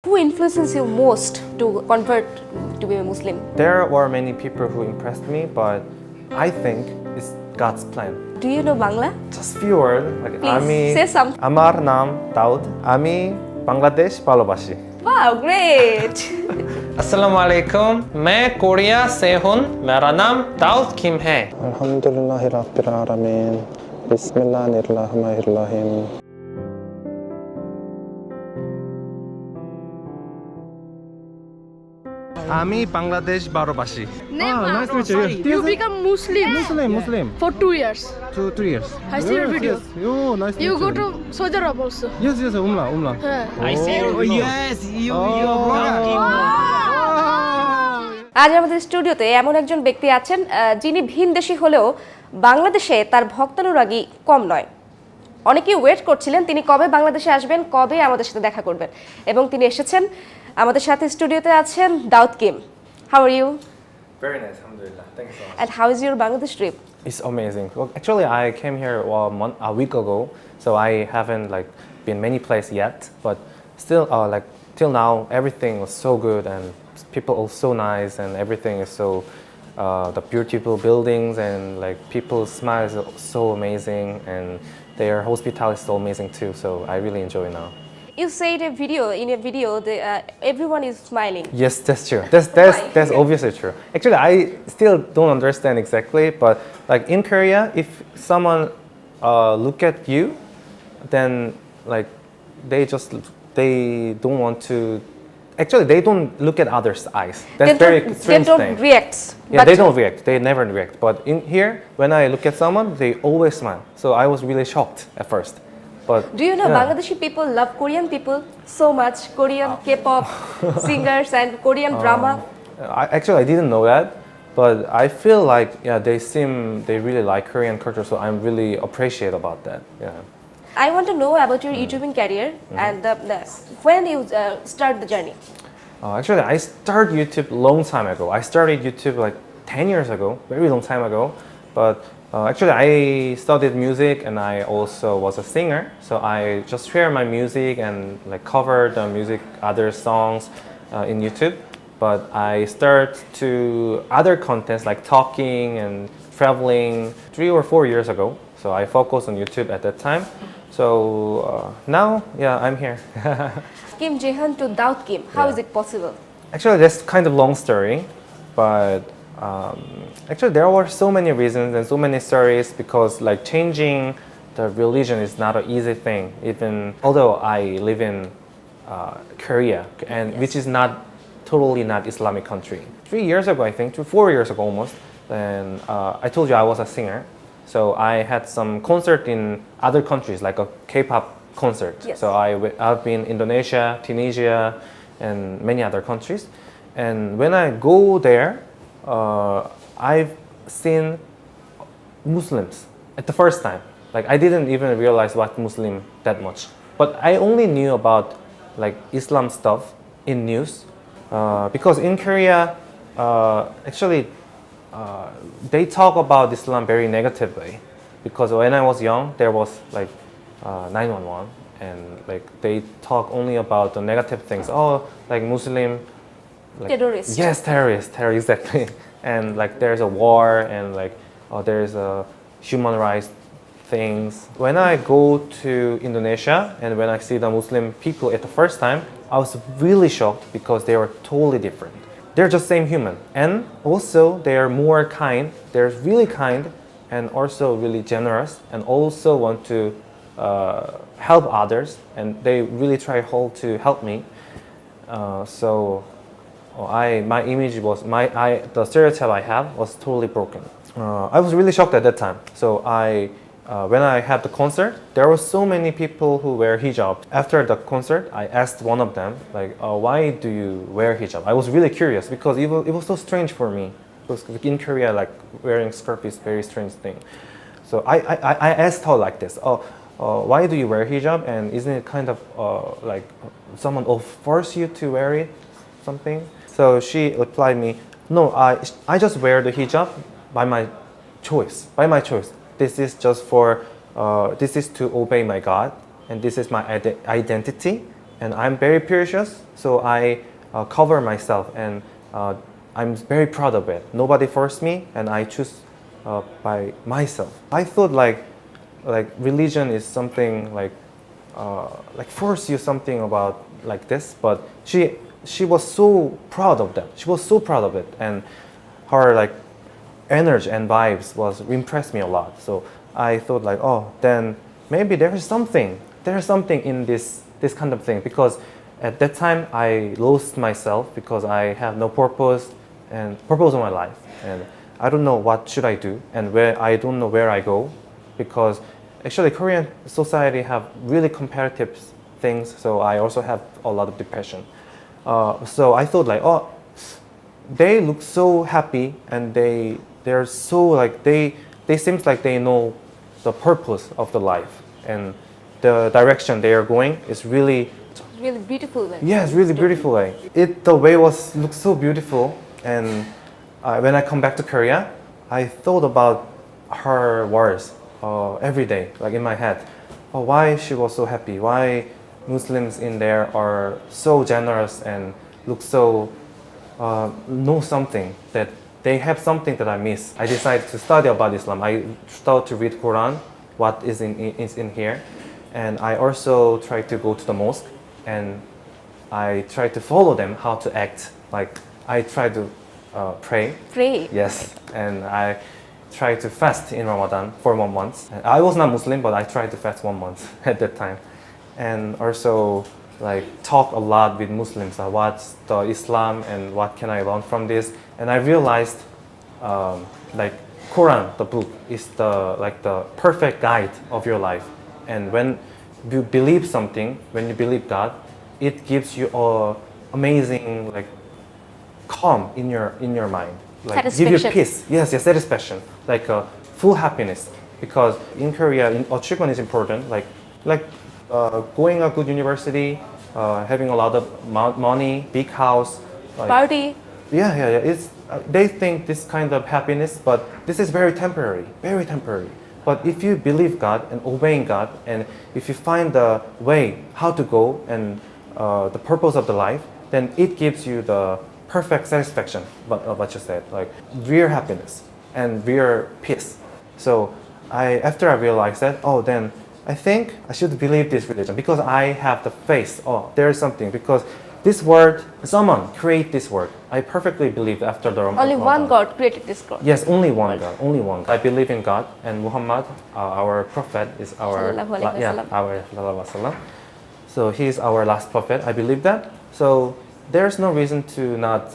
Who influences you most to convert to be a Muslim? There were many people who impressed me, but I think it's God's plan. Do you know Bangla? Just few words like Please say something. আমার নাম দাউদ আমি বাংলাদেশ ভালোবাসি Wow, great! अस्सलाम वालेकुम मैं Korea से हूँ मेरा नाम दाऊद किम है अल्हम्दुलिल्लाह रब्बिल आलमीन बिस्मिल्लाहिर रहमानिर रहीम আমি বাংলাদেশ ভালোবাসি Nice to meet you. You become Muslim for 2 years. 2 years I see your video. Oh, nice You go to Saudi Arab also. Yes, umla Yeah. I see yes you আজ আমাদের স্টুডিওতে এমন একজন ব্যক্তি আছেন যিনি ভিনদেশী হলেও বাংলাদেশে তার ভক্তানুরাগী কম নয়। অনেকেই ওয়েট করছিলেন তিনি কবে বাংলাদেশে আসবেন, কবে আমাদের সাথে দেখা করবেন, এবং তিনি এসেছেন। আমাদের সাথে স্টুডিওতে আছেন দাউদ Kim. How are you? Very nice, alhamdulillah. Thank you so much. And how is your Bangladesh trip? It's amazing. Well, actually, I came here a week ago, so I haven't been many places yet. But still, till now, everything was so good, and people are so nice, and everything is so the beautiful buildings and people's smiles are so amazing, and their hospitality is so amazing too. So I really enjoy now. You said in a video that everyone is smiling. Yes, that's true. That's obviously true. Actually, I still don't understand exactly, but in Korea, if someone look at you, then they don't want to. Actually, they don't look at others' eyes. That's very strange They don't thing. react. Yeah, they don't react. They never react. But in here, when I look at someone, they always smile. So I was really shocked at first. But Do you know yeah. Bangladeshi people love Korean people so much? Korean K-pop singers and Korean drama. Actually, I didn't know that, but I feel like they really like Korean culture, so I'm really appreciate about that. Yeah. I want to know about your YouTubing career and when you start the journey. Actually, I started YouTube long time ago. I started YouTube 10 years ago, very long time ago. But actually, I studied music and I also was a singer. So I just share my music and cover the music, other songs in YouTube. But I start to other contents like talking and traveling 3 or 4 years ago. So I focused on YouTube at that time. So now, I'm here. Kim Jehan to Daud Kim. How Yeah. is it possible? Actually, that's kind of long story, but actually there were so many reasons and so many stories because changing the religion is not an easy thing. Even although I live in Korea, and which is not totally not Islamic country. 3 years ago, I think, 4 years ago almost, then I told you I was a singer. So I had some concert in other countries, like a K-pop concert. Yes. So I've been Indonesia, Tunisia, and many other countries. And when I go there, I've seen Muslims at the first time. I didn't even realize what Muslim that much. But I only knew about Islam stuff in news because in Korea, actually, they talk about Islam very negatively. Because when I was young, there was 911, and they talk only about the negative things. Oh, Muslim. Terrorist. Yes, terrorist, exactly. And there's a war and there's a human rights things. When I go to Indonesia and when I see the Muslim people at the first time, I was really shocked because they were totally different. They're just same human, and also they are more kind. They're really kind and also really generous, and also want to help others, and they really try hard to help me. So my image was the stereotype I have was totally broken. I was really shocked at that time. So when I had the concert, there were so many people who wear hijab. After the concert, I asked one of them why do you wear hijab? I was really curious because it was so strange for me. Because in Korea, wearing skirt is a very strange thing. So I asked her like this. Why do you wear hijab? And isn't it kind of someone will force you to wear it, something? So she replied me, no, I just wear the hijab by my choice. This is just this is to obey my God, and this is my identity. and I'm very precious, so I cover myself, and I'm very proud of it. Nobody forced me, and I choose by myself. I thought like religion is something like force you something about like this, but she was so proud of that. She was so proud of it, and her like energy and vibes was impressed me a lot. So I thought like, oh, then maybe there's something in this kind of thing, because at that time I lost myself because I have no purpose in my life, and I don't know what should I do, and I don't know where I go, because actually Korean society have really competitive things, so I also have a lot of depression. So I thought like, oh, they look so happy, and they're so like they seems like they know the purpose of the life, and the direction they are going is really beautiful. Then. yes, really beautiful way. The way looks so beautiful, and when I come back to Korea, I thought about her words every day, like in my head. Oh, why she was so happy? Why Muslims in there are so generous and look so know something, that they have something that I miss. I decided to study about Islam. I started to read Quran, what is in here, and I also try to go to the mosque, and I try to follow them how to act. Like I try to pray. Pray. Yes, and I try to fast in Ramadan for 1 month. I was not Muslim, but I tried to fast 1 month at that time, and also like talk a lot with Muslims. What's the Islam and what can I learn from this? And I realized like Quran, the book, is the perfect guide of your life. And when you believe something, when you believe God, it gives you a amazing like calm in your mind, like give you peace. Yes, satisfaction, like full happiness. Because in Korea, achievement is important. Like going a good university, having a lot of money, big house, like, Party. Yeah. It's they think this kind of happiness, but this is very temporary, very temporary. But if you believe God and obeying God, and if you find the way how to go and the purpose of the life, then it gives you the perfect satisfaction. But what you said, like real happiness and real peace. So after I realized that, oh, then I think I should believe this religion, because I have the faith. Oh, there is something, because this word, someone create this word. I perfectly believe after the Only one God created this God. Yes, only one God, only one. I believe in God, and Muhammad, our prophet, is our Sallallahu alaihi wasallam. our sallallahu alaihi wasallam. So he is our last prophet. I believe that. So there's no reason to not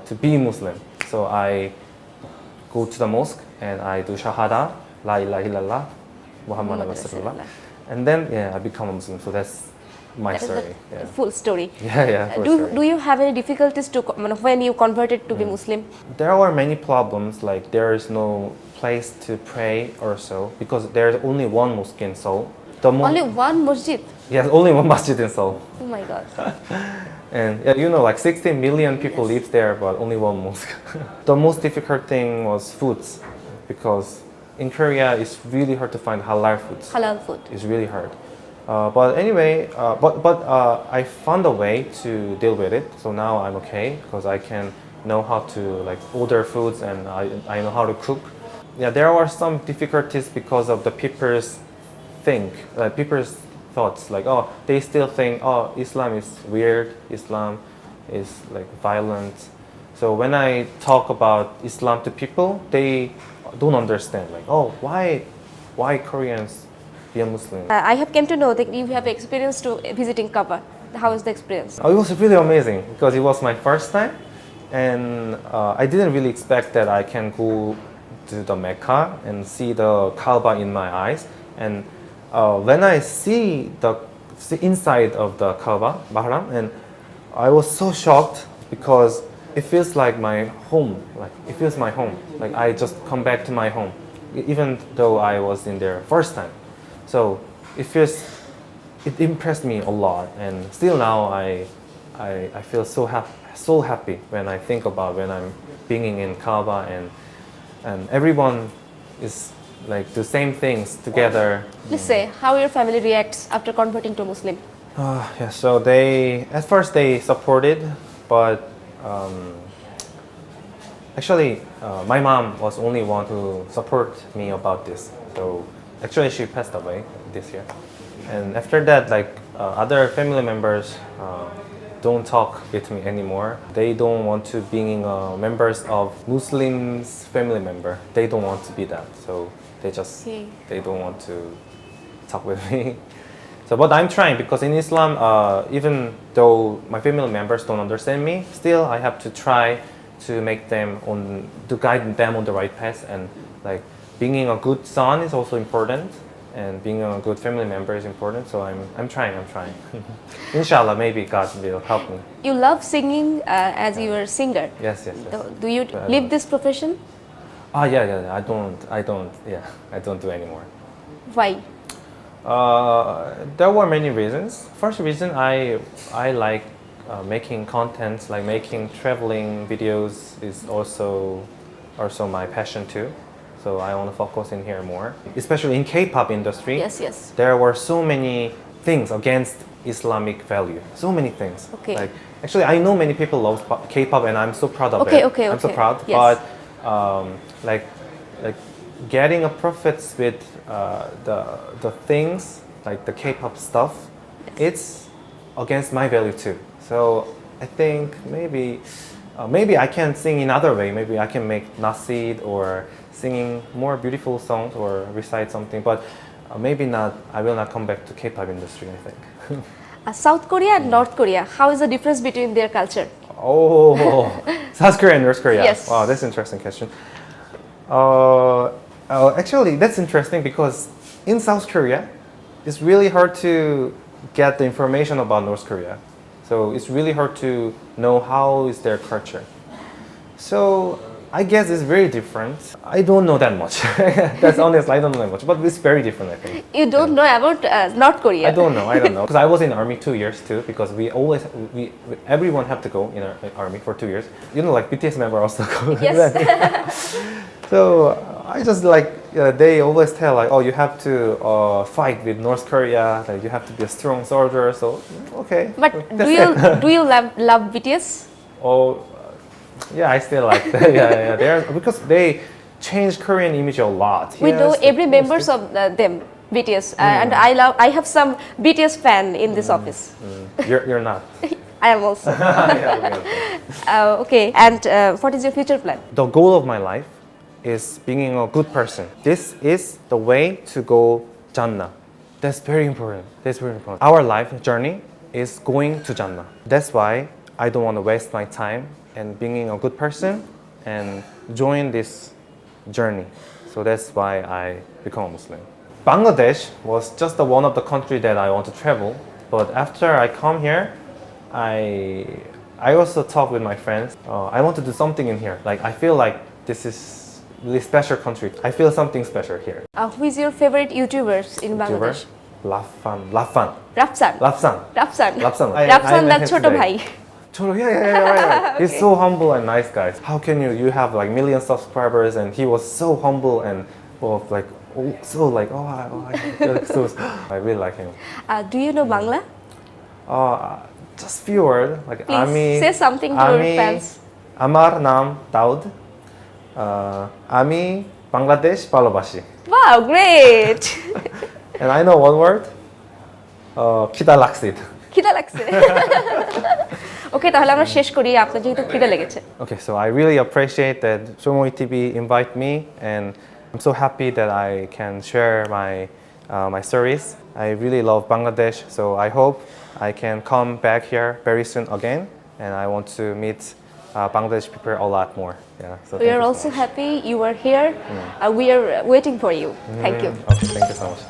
to be Muslim. So I go to the mosque and I do shahada, la ilaha illallah, Muhammad Rasulullah, and then I become a Muslim. So that's my That is story. the full story. Yeah. full story. Do you have any difficulties when you converted to be Muslim? There are many problems, like there is no place to pray or so, because there's only one mosque in Seoul. Only one masjid. Yes, only one masjid in Seoul. Oh my God. And like 16 million people live there, but only one mosque. The most difficult thing was foods, because in Korea it's really hard to find halal foods. Halal food. It's really hard. But anyway, I found a way to deal with it. So now I'm okay, because I can know how to like order foods, and I know how to cook. Yeah, there are some difficulties because of the people's thoughts. Like, oh, they still think, oh, Islam is weird. Islam is like violent. So when I talk about Islam to people, they don't understand. Like, oh, why Koreans be a Muslim? I have came to know that you have experience to visiting Kaaba. How was the experience? Oh, it was really amazing, because it was my first time, and I didn't really expect that I can go to the Mecca and see the Kaaba in my eyes. And when I see the inside of the Kaaba, Bahram, and I was so shocked, because it feels like my home. Like it feels my home. Like I just come back to my home, even though I was in there first time. So it impressed me a lot, and still now I feel so happy when I think about when I'm being in Kaaba, and everyone is like the same things together. Please say how your family reacts after converting to Muslim. Yeah, so they at first they supported, but actually my mom was only one who support me about this. So actually she passed away this year, and after that like other family members don't talk with me anymore. They don't want to being members of Muslims family member. They don't want to be that. So they don't want to talk with me. So, but I'm trying because in Islam, even though my family members don't understand me, still I have to try to make them to guide them on the right path. And like being a good son is also important, and being a good family member is important. So I'm trying. Inshallah, maybe God will help me. You love singing as you were a singer. Yes. Do you live this profession? Yeah. I don't do anymore. Why? There were many reasons. First reason, I like making content, like making traveling videos is also my passion too. So I want to focus in here more, especially in K-pop industry. Yes. There were so many things against Islamic value. So many things. Okay. Like actually, I know many people love K-pop, and I'm so proud of Okay, it. okay, I'm so okay. proud. Yes. But like getting a profits with the things like the K-pop stuff, it's against my value too. So I think maybe I can sing in other way. Maybe I can make nasid or singing more beautiful songs or recite something. But maybe not. I will not come back to K-pop industry, I think. South Korea and North Korea, how is the difference between their culture? Oh, South Korea and North Korea. Yes. Wow, that's an interesting question. Actually, that's interesting because in South Korea, it's really hard to get the information about North Korea. So it's really hard to know how is their culture. So I guess it's very different. I don't know that much. That's honest. I don't know that much, but it's very different, I think. You don't know about North Korea? I don't know. Because I was in army 2 years too. Because everyone have to go in our army for 2 years. You know, like BTS member also go. Yes. So I just like they always tell like, oh, you have to fight with North Korea. Like you have to be a strong soldier. So okay. But do you love BTS? Oh, yeah, I still like that. Yeah. They're because they change Korean image a lot. We know Yes, every members of them, BTS, and I have some BTS fan in this office. You're not. I am also. Yeah, Okay, and what is your future plan? the goal of my life is being a good person. This is the way to go Jannah. That's very important. Our life journey is going to Jannah. That's why I don't want to waste my time and being a good person and join this journey. So that's why I become a Muslim. Bangladesh was just one of the countries that I want to travel. But after I come here, I also talk with my friends. I want to do something in here. Like I feel like this is really special country. I feel something special here. Who is your favorite YouTubers in Bangladesh? Lafan. Rapsan. I met that's him ছোট today. ভাই. Choro, yeah. He's so humble and nice guy. How can you have like million subscribers and he was so humble and like I really like him. Do you know Bangla? Just few words like Please say something to your fans. আমার নাম দাউদ আমি বাংলাদেশ ভালোবাসি. Wow, great. And I know one word. খিদা লাগছে. খিদা লাগছে. ওকে, তাহলে আমরা শেষ করি, আপনার যেহেতু খিদা লেগেছে. Okay, so I really appreciate that Somoy TV invite me, and I'm so happy that I can share my stories. I really love Bangladesh, so I hope I can come back here very soon again, and I want to meet Bangladesh people a lot more. Yeah, so We are also happy you are here. We are waiting for you. Thank you. Okay, thank you so much.